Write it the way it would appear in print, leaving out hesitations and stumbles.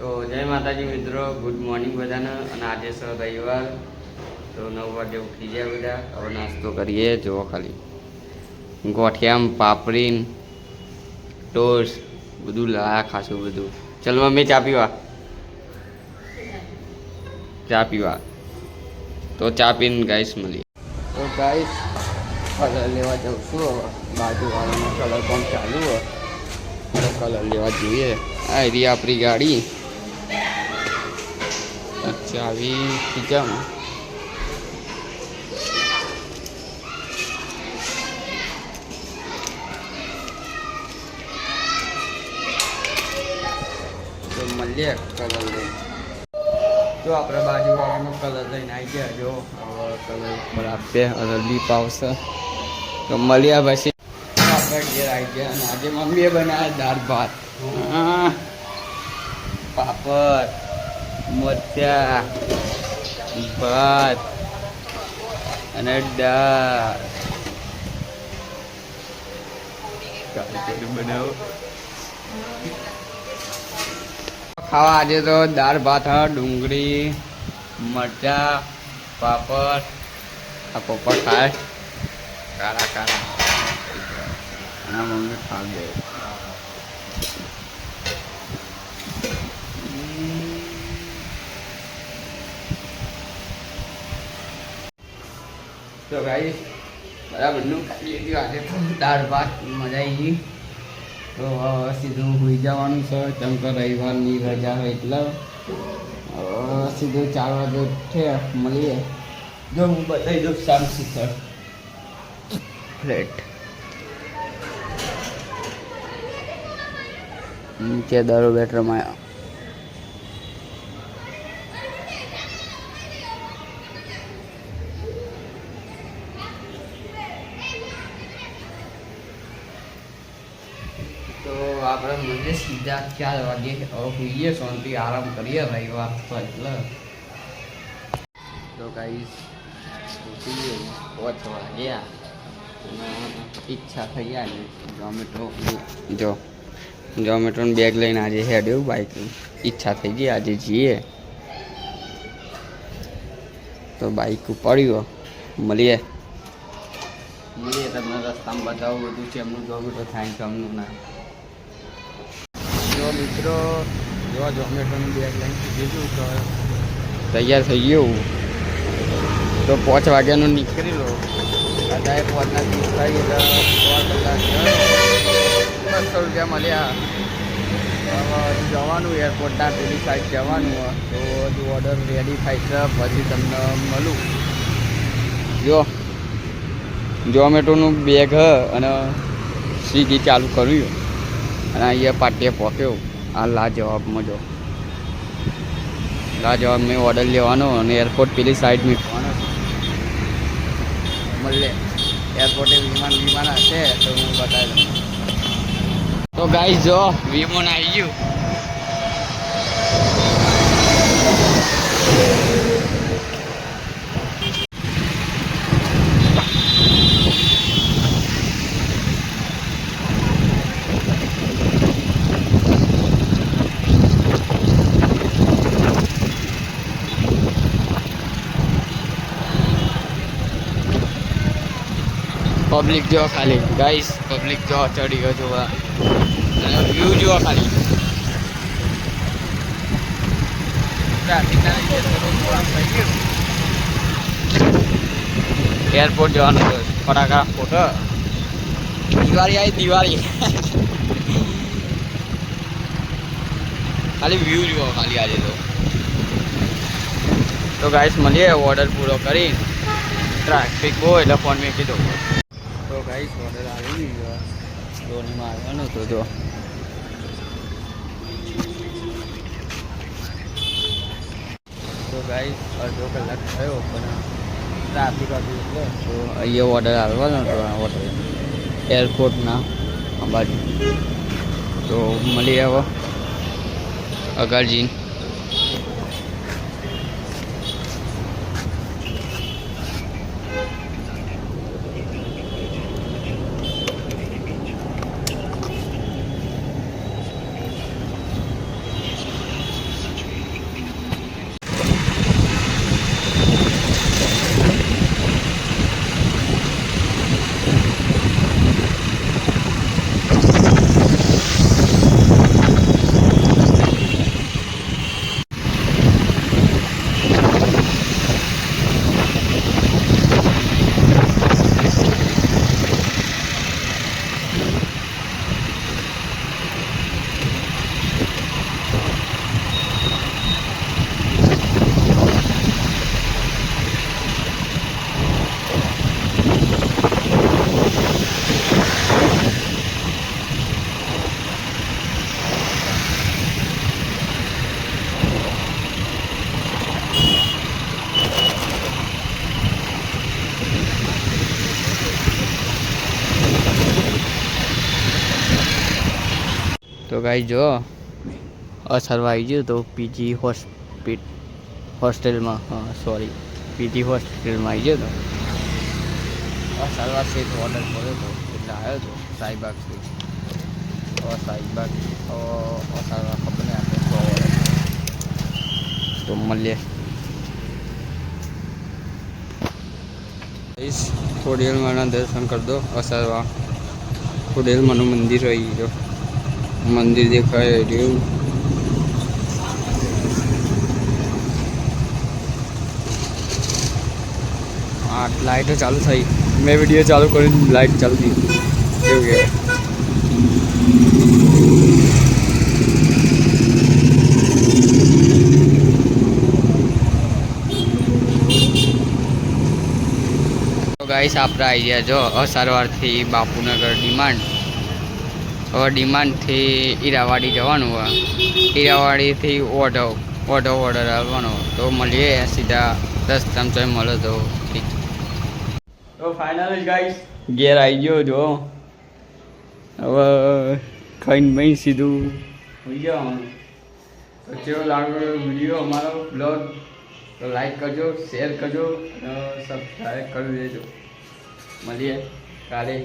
તો જય માતાજી મિત્રો, ગુડ મોર્નિંગ બધાને. અને આજે છે રવિવાર, તો 9 વાગે ઉઠી ગયા બધા. હવે નાસ્તો કરીએ. જુઓ ખાલી ગોઠિયામ પાપડીન ટોસ્ટ બધું લાયા ખાસું બધું. ચલ મમ્મી ચા પીવા. તો ચા પીને ગાઈસ મળીએ. તો ગાઈસ કલર લેવા જાઉં છું. હવે બાજુવાળાનો કલર પણ ચાલુ હોય તો કલર લેવા જોઈએ. આ રહી આપણી ગાડી. ચાવી ખીચામાં. તો મળીએ કલર લઈને. જો આપણે બાજુવાળાનો કલર લઈને આવી ગયા. જો હવે કલર ઉપર આપીએ અને લીપ આવશે તો મળ્યા. પછી આપણે ઘેર આવી ગયા. અને આજે મમ્મીએ બનાવ્યા દાળ ભાત, પાપડ, મરચાં, ભાત અને દાળ. બનાવો ખાવા. આજે તો દાળ ભાત, ડુંગળી, મરચાં, પાપડ. આ પપ્પા ખાય કાળા અને મમ્મી ખાવા દે. તો ગાઈસ બરાબરનું ખાલી હતી આજે દાળ ભાત. મજા આવી ગઈ. તો હવે સીધું હોઈ જવાનું છે. કેમ કે રવિવારની રજા હોય એટલે હવે સીધું 4 વાગે ઉઠે. મળીએ. જો હું બતાવી દઉં શામ શીખર ફ્લેટ નીચે દરો બેડરૂમ આવ્યા. તો આપણે મળીએ સીધા 4 વાગે. હવે હોઈએ, શાંતિ આરામ કરીએ. રવિવાર તો એટલે તો ગાઈસ ઉઠીએ 5 વાગ્યા. ઈચ્છા થઈ જાય જોમેટોનું બેગ લઈને આજે હેડ્યું બાઇક. ઈચ્છા થઈ ગઈ આજે જઈએ. તો બાઇક ઉપાડ્યું. મળીએ તમને રસ્તામાં બતાવું બધું છે એમનું. જોમેટો થાય કે એમનું ના. જો મિત્રો જોમેટોનું બેગ લઈને કીધું તો તૈયાર થઈ ગયું. તો 5 વાગ્યાનું નીકળી લો. અત્યારે 5ના 30 થાય એટલે 3 કલાક 200 રૂપિયા મળ્યા. હવે જવાનું એરપોર્ટના પેલી સાઈડ જવાનું હોય. તો હજુ ઓર્ડર રેડી થાય છે પછી તમને મળું. જો ઝોમેટોનું બેગ અને સ્વિગી ચાલુ કર્યું. અને અહીંયા પાટીએ પહોંચ્યો. આ લાજવાબમાં જો લાજવાબ મેં ઓર્ડર લેવાનો અને એરપોર્ટ પેલી સાઈડ મૂકવાનો. મળે એરપોર્ટે વિમાન હશે તો હું બતાવી દઉં. તો ગાઈસ જો વિમાન આવી ગયું. પબ્લિક જો ખાલી ગાઈસ, પબ્લિક જો ચડી ગયો જોવા. વ્યૂ જો ખાલી. એરપોર્ટ જવાનું છે. ફટાકા ફોટો. દિવાળી ખાલી વ્યૂ જુઓ ખાલી આજે તો ગાઈસ મળીએ ઓર્ડર પૂરો કરી. ટ્રાફિક બહુ એટલે ફોન મેં કીધો. તો ગાઈસ ઓર્ડર આવી ગયો. ધોનીમાં આવવાનો હતો. જો તો ગાઈસ અડધો કલાક થયો પણ ટ્રાફિક હતું એટલે તો અહીંયા ઓર્ડર આવવાનો હતો. ઓર્ડર એરપોર્ટના બાજુ. તો મળીએ હવે અગારજી. ગાઈ જો અસરવા આવી ગયું તો પીજી હોસ્ટેલમાં, હા સોરી પીજી હોસ્ટેલમાં આવી ગયો તો અસરવા સેટ ઓર્ડર કર્યો હતો એટલે આવ્યો હતો સાઈબાગ સ્વીટ. સાઈબાગ અસરવા ખબર નહીં આપણે 100 વર્ષ તો મળીએ. ખોડિયાલમાના દર્શન કરી દો. અસરવા ખોડિયાલમાનું મંદિર હોય જો મંદિર દેખાય રહ્યું. હા લાઇટો ચાલુ થઈ. મેં વિડીયો ચાલુ કરીને લાઇટ ચાલુ થઈ એવું કે ગાઈસ આપણે આવી ગયા જો અસારવારથી બાપુનગર ડિમાન્ડ. હવે ડિમાન્ડથી ઈરાવાડી જવાનું હોય, ઈરાવાડીથી ઓઢો ઓર્ડર આવવાનો. તો મળીએ સીધા 10 ચમચા મળે તો ઠીક. તો ફાઇનલી ગાઈસ ઘેર આવી ગયો જો. હવે ખાઈને ભાઈ સીધું હોઈ જવાનું. તો કેવો લાગ્યો વિડીયો અમારો બ્લોગ તો લાઈક કરજો, શેર કરજો, સબસ્ક્રાઈબ કરી દેજો. મળીએ કાલે.